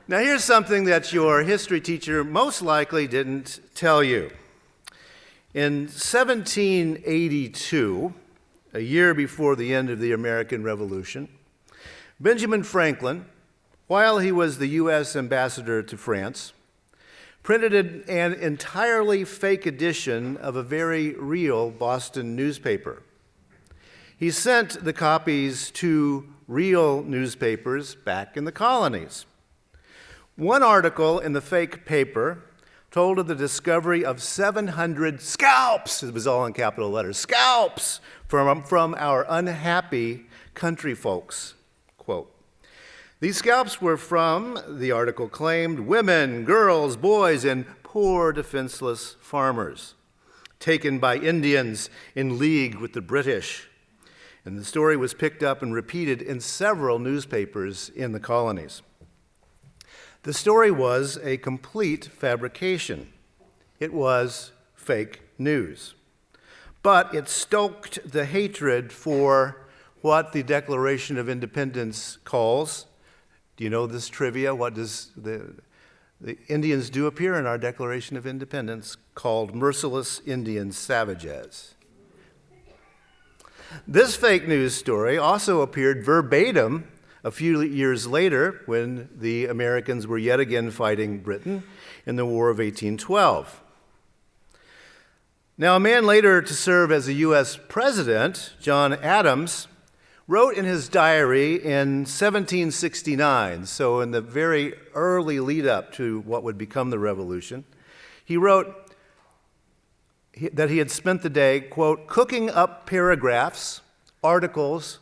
Now here's something that your history teacher most likely didn't tell you. In 1782, a year before the end of the American Revolution, Benjamin Franklin, while he was the U.S. ambassador to France, printed an entirely fake edition of a very real Boston newspaper. He sent the copies to real newspapers back in the colonies. One article in the fake paper told of the discovery of 700 scalps, it was all in capital letters, scalps from our unhappy country folks, quote. These scalps were from, the article claimed, women, girls, boys, and poor defenseless farmers, taken by Indians in league with the British. And the story was picked up and repeated in several newspapers in the colonies. The story was a complete fabrication. It was fake news. But it stoked the hatred for what the Declaration of Independence calls. Do you know this trivia? What does the Indians do appear in our Declaration of Independence called merciless Indian savages. This fake news story also appeared verbatim a few years later when the Americans were yet again fighting Britain in the War of 1812. Now, a man later to serve as a U.S. president, John Adams, wrote in his diary in 1769, so in the very early lead up to what would become the Revolution, he wrote that he had spent the day, quote, cooking up paragraphs, articles,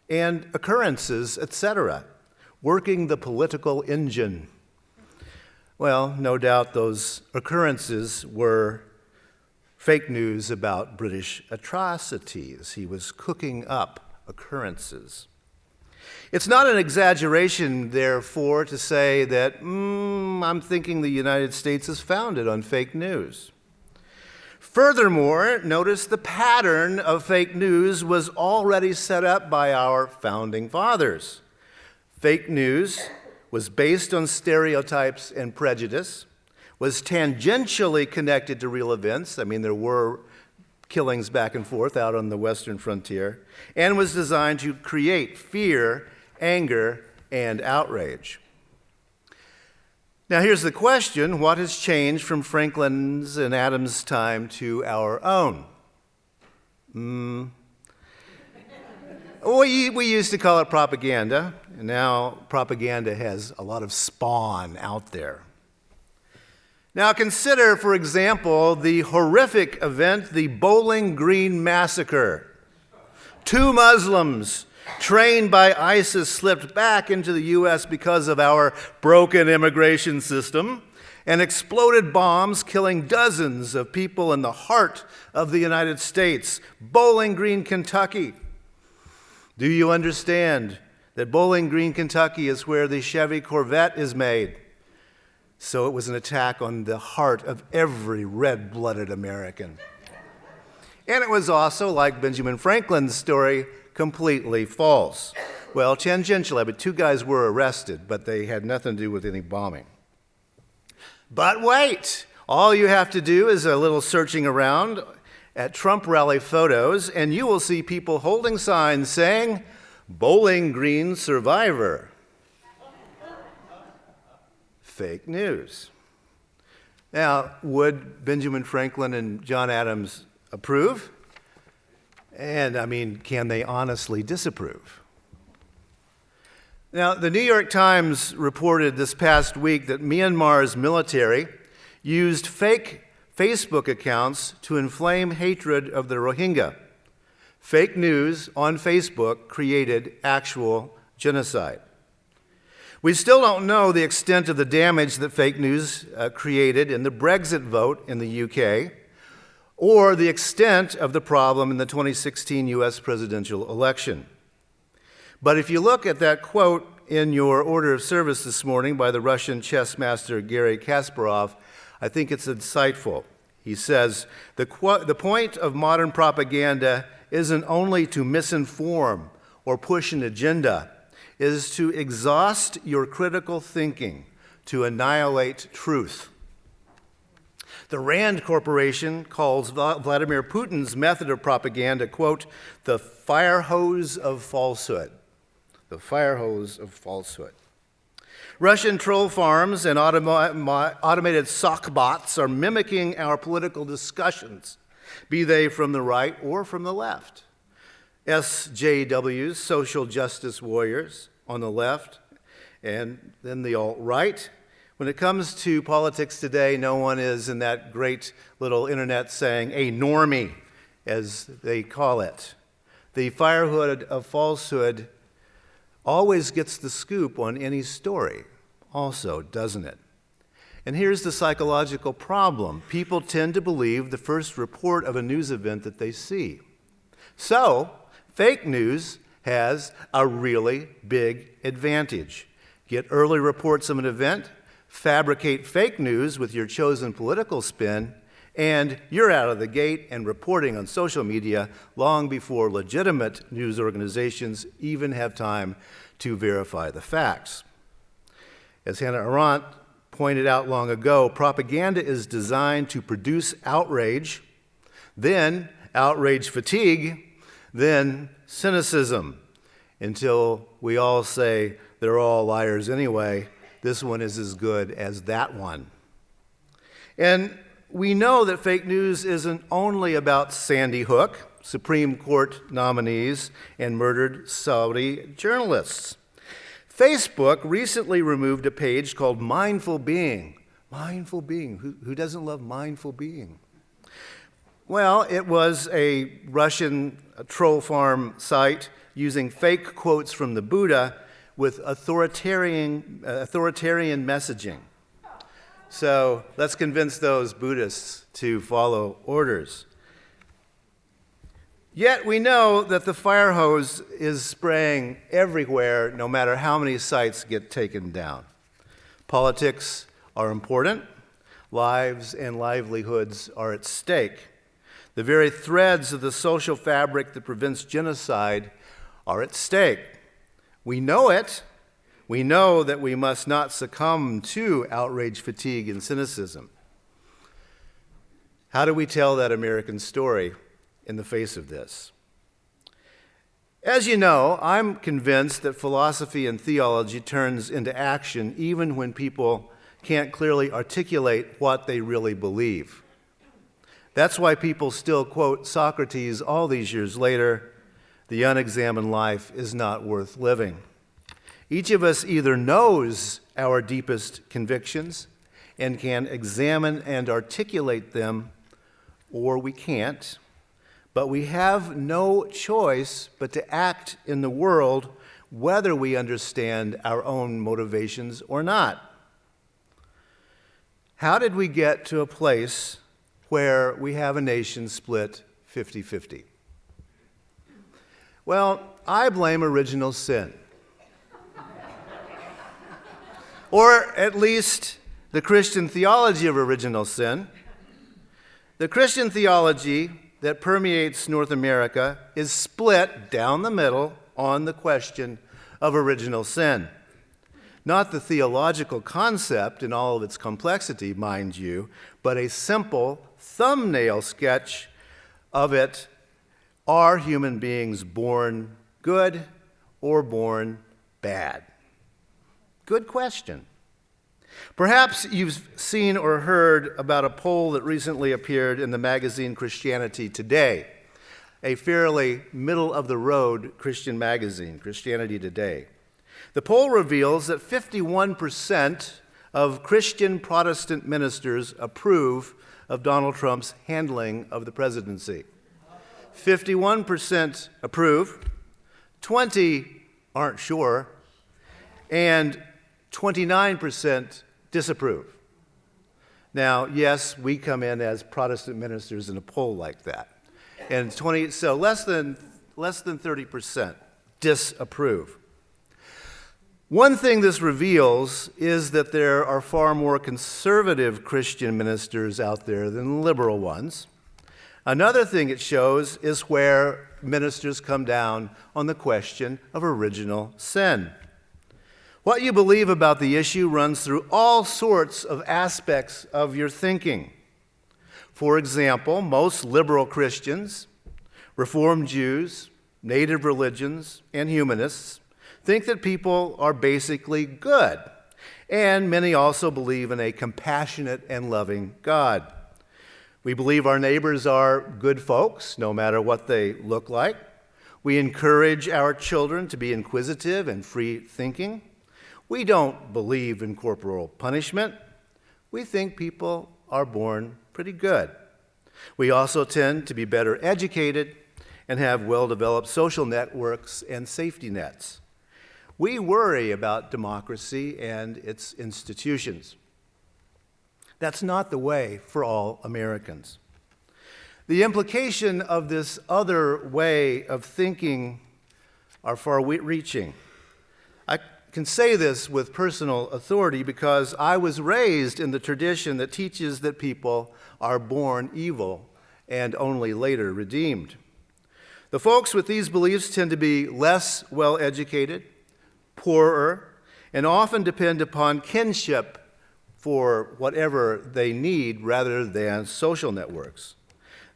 and occurrences, etc., working the political engine. Well, no doubt those occurrences were fake news about British atrocities. He was cooking up occurrences. It's not an exaggeration, therefore, to say that I'm thinking the United States is founded on fake news. Furthermore, notice the pattern of fake news was already set up by our founding fathers. Fake news was based on stereotypes and prejudice, was tangentially connected to real events. I mean, there were killings back and forth out on the western frontier, and was designed to create fear, anger, and outrage. Now here's the question, what has changed from Franklin's and Adams' time to our own? We used to call it propaganda, and now propaganda has a lot of spawn out there. Now consider, for example, the horrific event, the Bowling Green Massacre. 2 Muslims trained by ISIS slipped back into the U.S. because of our broken immigration system and exploded bombs, killing dozens of people in the heart of the United States, Bowling Green, Kentucky. Do you understand that Bowling Green, Kentucky is where the Chevy Corvette is made? So it was an attack on the heart of every red-blooded American. And it was also, like Benjamin Franklin's story, completely false. Well, tangentially, but 2 guys were arrested, but they had nothing to do with any bombing. But wait, all you have to do is a little searching around at Trump rally photos, and you will see people holding signs saying, Bowling Green Survivor. Fake news. Now, would Benjamin Franklin and John Adams approve? And, can they honestly disapprove? Now, the New York Times reported this past week that Myanmar's military used fake Facebook accounts to inflame hatred of the Rohingya. Fake news on Facebook created actual genocide. We still don't know the extent of the damage that fake news created in the Brexit vote in the UK, or the extent of the problem in the 2016 U.S. presidential election. But if you look at that quote in your order of service this morning by the Russian chess master Garry Kasparov, I think it's insightful. He says, the point of modern propaganda isn't only to misinform or push an agenda, it is to exhaust your critical thinking, to annihilate truth. The Rand Corporation calls Vladimir Putin's method of propaganda, quote, the fire hose of falsehood. The fire hose of falsehood. Russian troll farms and automated sock bots are mimicking our political discussions, be they from the right or from the left. SJWs, social justice warriors, on the left, and then the alt-right. When it comes to politics today, no one is in that great little internet saying a normie, as they call it. The firehood of falsehood always gets the scoop on any story, also, doesn't it? And here's the psychological problem. People tend to believe the first report of a news event that they see. So, fake news has a really big advantage. Get early reports of an event, fabricate fake news with your chosen political spin, and you're out of the gate and reporting on social media long before legitimate news organizations even have time to verify the facts. As Hannah Arendt pointed out long ago, propaganda is designed to produce outrage, then outrage fatigue, then cynicism, until we all say they're all liars anyway. This one is as good as that one. And we know that fake news isn't only about Sandy Hook, Supreme Court nominees, and murdered Saudi journalists. Facebook recently removed a page called Mindful Being. Mindful Being. Who doesn't love Mindful Being? Well, it was a Russian troll farm site using fake quotes from the Buddha with authoritarian messaging. So let's convince those Buddhists to follow orders. Yet we know that the fire hose is spraying everywhere, no matter how many sites get taken down. Politics are important. Lives and livelihoods are at stake. The very threads of the social fabric that prevents genocide are at stake. We know it. We know that we must not succumb to outrage, fatigue, and cynicism. How do we tell that American story in the face of this? As you know, I'm convinced that philosophy and theology turns into action even when people can't clearly articulate what they really believe. That's why people still quote Socrates all these years later, "The unexamined life is not worth living." Each of us either knows our deepest convictions and can examine and articulate them, or we can't. But we have no choice but to act in the world whether we understand our own motivations or not. How did we get to a place where we have a nation split 50-50? Well, I blame original sin. Or at least the Christian theology of original sin. The Christian theology that permeates North America is split down the middle on the question of original sin. Not the theological concept in all of its complexity, mind you, but a simple thumbnail sketch of it. Are human beings born good or born bad? Good question. Perhaps you've seen or heard about a poll that recently appeared in the magazine Christianity Today, a fairly middle-of-the-road Christian magazine, Christianity Today. The poll reveals that 51% of Christian Protestant ministers approve of Donald Trump's handling of the presidency. 51% approve, 20 aren't sure, and 29% disapprove. Now, yes, we come in as Protestant ministers in a poll like that. And so less than 30% disapprove. One thing this reveals is that there are far more conservative Christian ministers out there than liberal ones. Another thing it shows is where ministers come down on the question of original sin. What you believe about the issue runs through all sorts of aspects of your thinking. For example, most liberal Christians, Reformed Jews, native religions, and humanists think that people are basically good, and many also believe in a compassionate and loving God. We believe our neighbors are good folks, no matter what they look like. We encourage our children to be inquisitive and free-thinking. We don't believe in corporal punishment. We think people are born pretty good. We also tend to be better educated and have well-developed social networks and safety nets. We worry about democracy and its institutions. That's not the way for all Americans. The implication of this other way of thinking are far-reaching. I can say this with personal authority because I was raised in the tradition that teaches that people are born evil and only later redeemed. The folks with these beliefs tend to be less well-educated, poorer, and often depend upon kinship for whatever they need rather than social networks.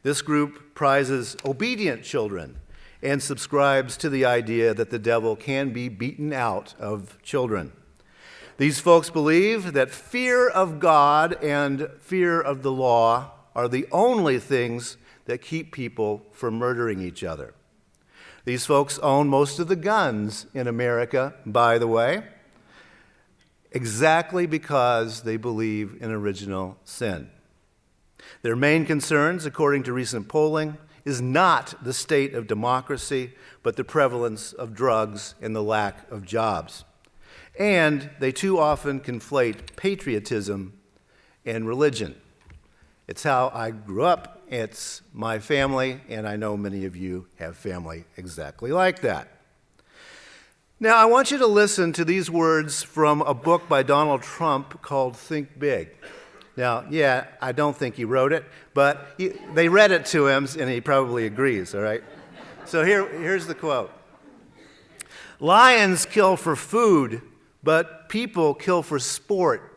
This group prizes obedient children and subscribes to the idea that the devil can be beaten out of children. These folks believe that fear of God and fear of the law are the only things that keep people from murdering each other. These folks own most of the guns in America, by the way, exactly because they believe in original sin. Their main concerns, according to recent polling, is not the state of democracy, but the prevalence of drugs and the lack of jobs. And they too often conflate patriotism and religion. It's how I grew up, it's my family, and I know many of you have family exactly like that. Now, I want you to listen to these words from a book by Donald Trump called Think Big. Now, yeah, I don't think he wrote it, but they read it to him, and he probably agrees, all right? So here's the quote. Lions kill for food, but people kill for sport.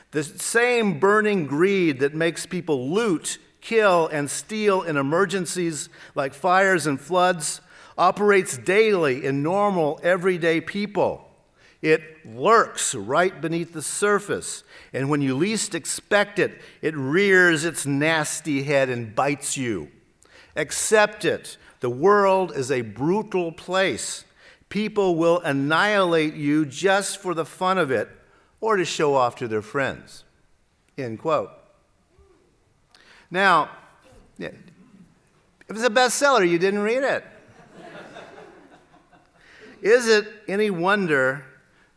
The same burning greed that makes people loot, kill, and steal in emergencies like fires and floods operates daily in normal, everyday people. It lurks right beneath the surface, and when you least expect it, it rears its nasty head and bites you. Accept it. The world is a brutal place. People will annihilate you just for the fun of it or to show off to their friends. End quote. Now, if it's a bestseller, you didn't read it. Is it any wonder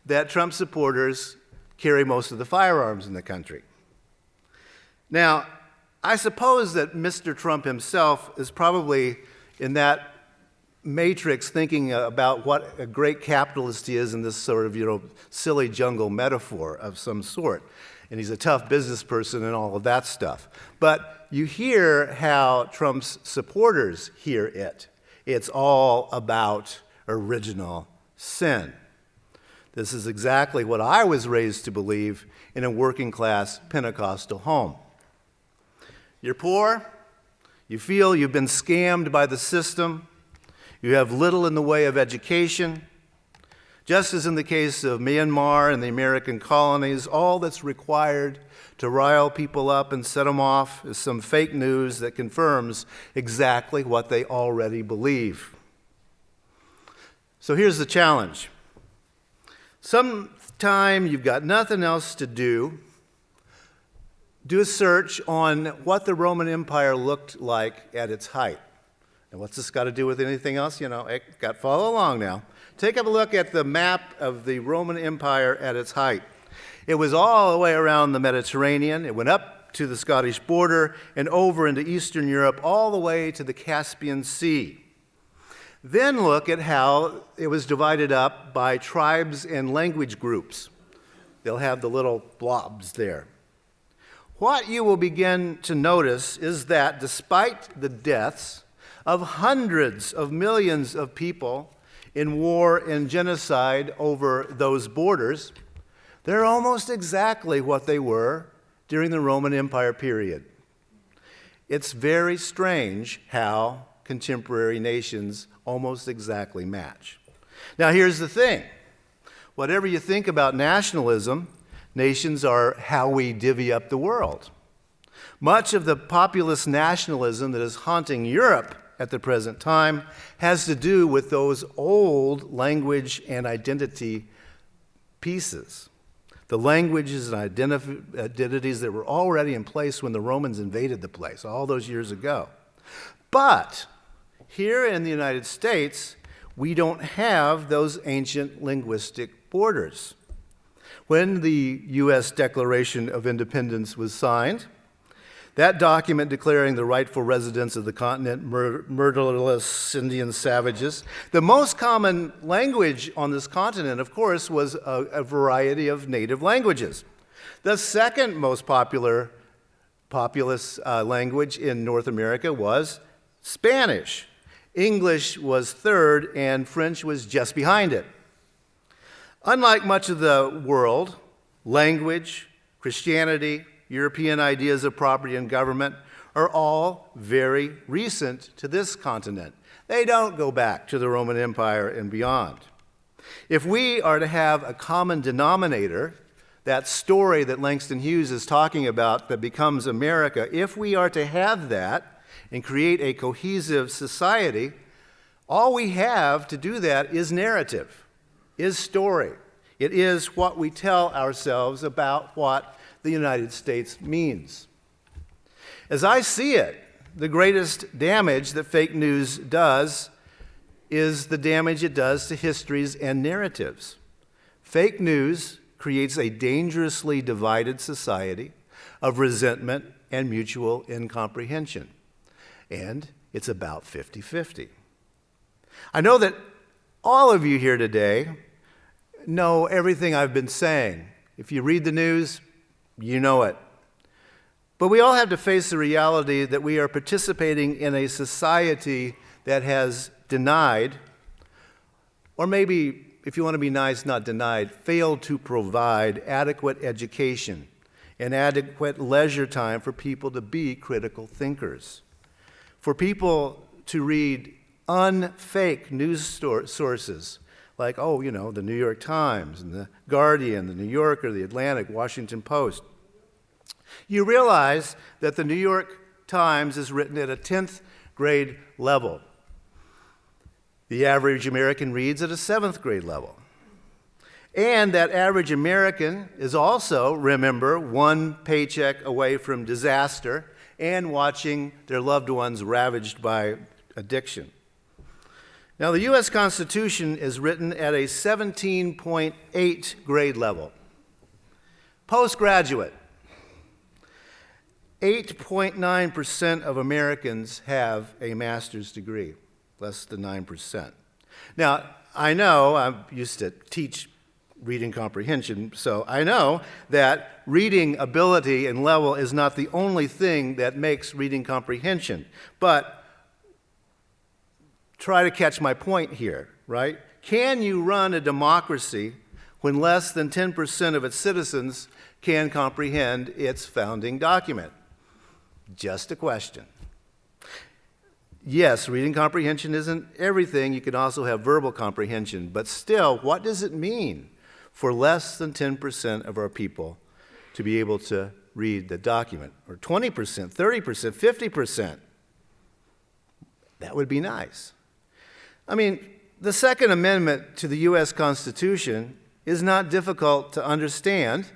that Trump supporters carry most of the firearms in the country? Now, I suppose that Mr. Trump himself is probably in that matrix thinking about what a great capitalist he is in this sort of, silly jungle metaphor of some sort. And he's a tough business person and all of that stuff. But you hear how Trump's supporters hear it. It's all about original sin. This is exactly what I was raised to believe in a working-class Pentecostal home. You're poor, you feel you've been scammed by the system, you have little in the way of education. Just as in the case of Myanmar and the American colonies, all that's required to rile people up and set them off is some fake news that confirms exactly what they already believe. So here's the challenge. Sometime you've got nothing else to do a search on what the Roman Empire looked like at its height. And what's this got to do with anything else? Follow along now. Take a look at the map of the Roman Empire at its height. It was all the way around the Mediterranean. It went up to the Scottish border and over into Eastern Europe, all the way to the Caspian Sea. Then look at how it was divided up by tribes and language groups. They'll have the little blobs there. What you will begin to notice is that despite the deaths of hundreds of millions of people in war and genocide over those borders, they're almost exactly what they were during the Roman Empire period. It's very strange how contemporary nations almost exactly match. Now, here's the thing. Whatever you think about nationalism, nations are how we divvy up the world. Much of the populist nationalism that is haunting Europe at the present time has to do with those old language and identity pieces. The languages and identities that were already in place when the Romans invaded the place all those years ago. But here in the United States, we don't have those ancient linguistic borders. When the U.S. Declaration of Independence was signed, that document declaring the rightful residents of the continent murderless Indian savages, the most common language on this continent, of course, was a variety of native languages. The second most populous language in North America was Spanish. English was third, and French was just behind it. Unlike much of the world, language, Christianity, European ideas of property and government are all very recent to this continent. They don't go back to the Roman Empire and beyond. If we are to have a common denominator, that story that Langston Hughes is talking about that becomes America, if we are to have that and create a cohesive society, all we have to do that is narrative, is story. It is what we tell ourselves about what the United States means. As I see it, the greatest damage that fake news does is the damage it does to histories and narratives. Fake news creates a dangerously divided society of resentment and mutual incomprehension. And it's about 50-50. I know that all of you here today know everything I've been saying. If you read the news, you know it. But we all have to face the reality that we are participating in a society that has denied, or maybe, if you want to be nice, not denied, failed to provide adequate education and adequate leisure time for people to be critical thinkers, for people to read unfake news sources like, the New York Times and the Guardian, the New Yorker, the Atlantic, Washington Post. You realize that the New York Times is written at a 10th grade level. The average American reads at a 7th grade level. And that average American is also, remember, one paycheck away from disaster and watching their loved ones ravaged by addiction. Now, the U.S. Constitution is written at a 17.8 grade level. Postgraduate, 8.9% of Americans have a master's degree, less than 9%. Now, I know I used to teach reading comprehension, so I know that reading ability and level is not the only thing that makes reading comprehension. But try to catch my point here, right? Can you run a democracy when less than 10% of its citizens can comprehend its founding document? Just a question. Yes, reading comprehension isn't everything. You can also have verbal comprehension. But still, what does it mean for less than 10% of our people to be able to read the document? Or 20%, 30%, 50%? That would be nice. I mean, the Second Amendment to the U.S. Constitution is not difficult to understand.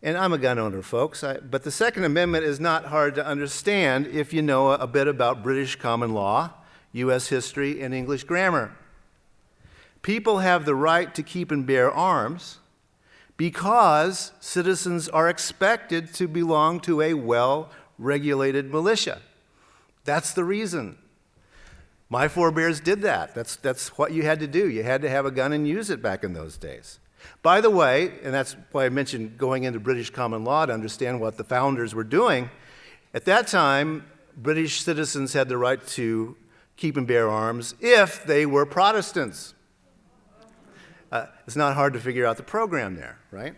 And I'm a gun owner, folks, but the Second Amendment is not hard to understand if you know a bit about British common law, U.S. history, and English grammar. People have the right to keep and bear arms because citizens are expected to belong to a well-regulated militia. That's the reason. My forebears did that. That's what you had to do. You had to have a gun and use it back in those days. By the way, and that's why I mentioned going into British common law to understand what the founders were doing, at that time, British citizens had the right to keep and bear arms if they were Protestants. It's not hard to figure out the program there, right?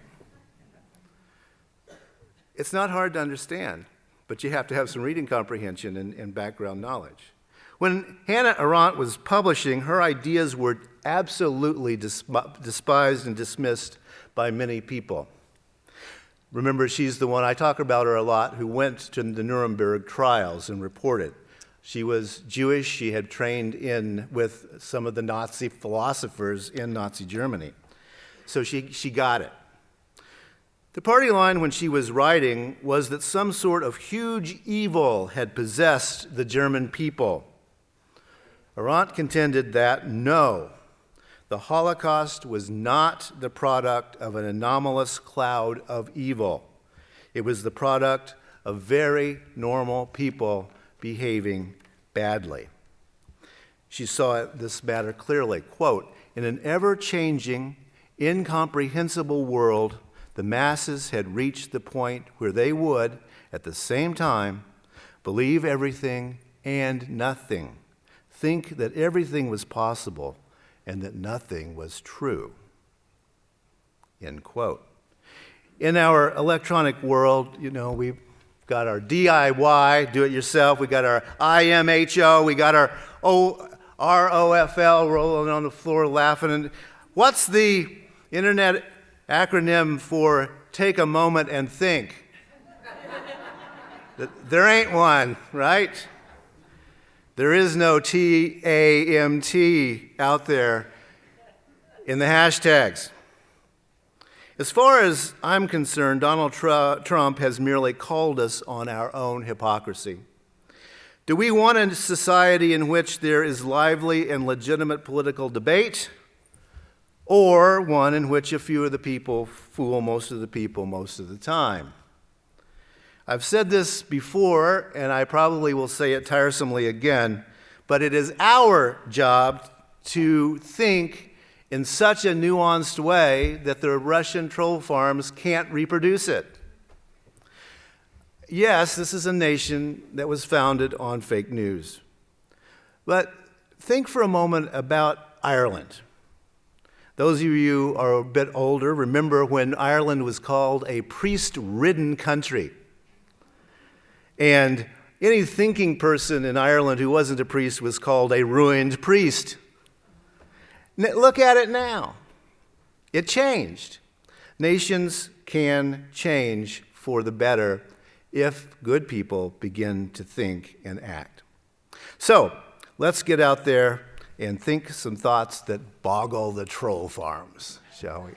It's not hard to understand, but you have to have some reading comprehension and background knowledge. When Hannah Arendt was publishing, her ideas were absolutely despised and dismissed by many people. Remember, she's the one, I talk about her a lot, who went to the Nuremberg trials and reported. She was Jewish. She had trained with some of the Nazi philosophers in Nazi Germany. So she got it. The party line when she was writing was that some sort of huge evil had possessed the German people. Arendt contended that no, the Holocaust was not the product of an anomalous cloud of evil. It was the product of very normal people behaving badly. She saw this matter clearly. Quote, "In an ever-changing, incomprehensible world, the masses had reached the point where they would, at the same time, believe everything and nothing, think that everything was possible and that nothing was true." End quote. In our electronic world, we've got our DIY, do-it-yourself, we got our IMHO, we got our ROFL, rolling on the floor laughing. And what's the internet acronym for take a moment and think? There ain't one, right? There is no TAMT out there in the hashtags. As far as I'm concerned, Donald Trump has merely called us on our own hypocrisy. Do we want a society in which there is lively and legitimate political debate, or one in which a few of the people fool most of the people most of the time? I've said this before, and I probably will say it tiresomely again, but it is our job to think in such a nuanced way that the Russian troll farms can't reproduce it. Yes, this is a nation that was founded on fake news. But think for a moment about Ireland. Those of you who are a bit older remember when Ireland was called a priest-ridden country. And any thinking person in Ireland who wasn't a priest was called a ruined priest. Look at it now. It changed. Nations can change for the better if good people begin to think and act. So let's get out there and think some thoughts that boggle the troll farms, shall we?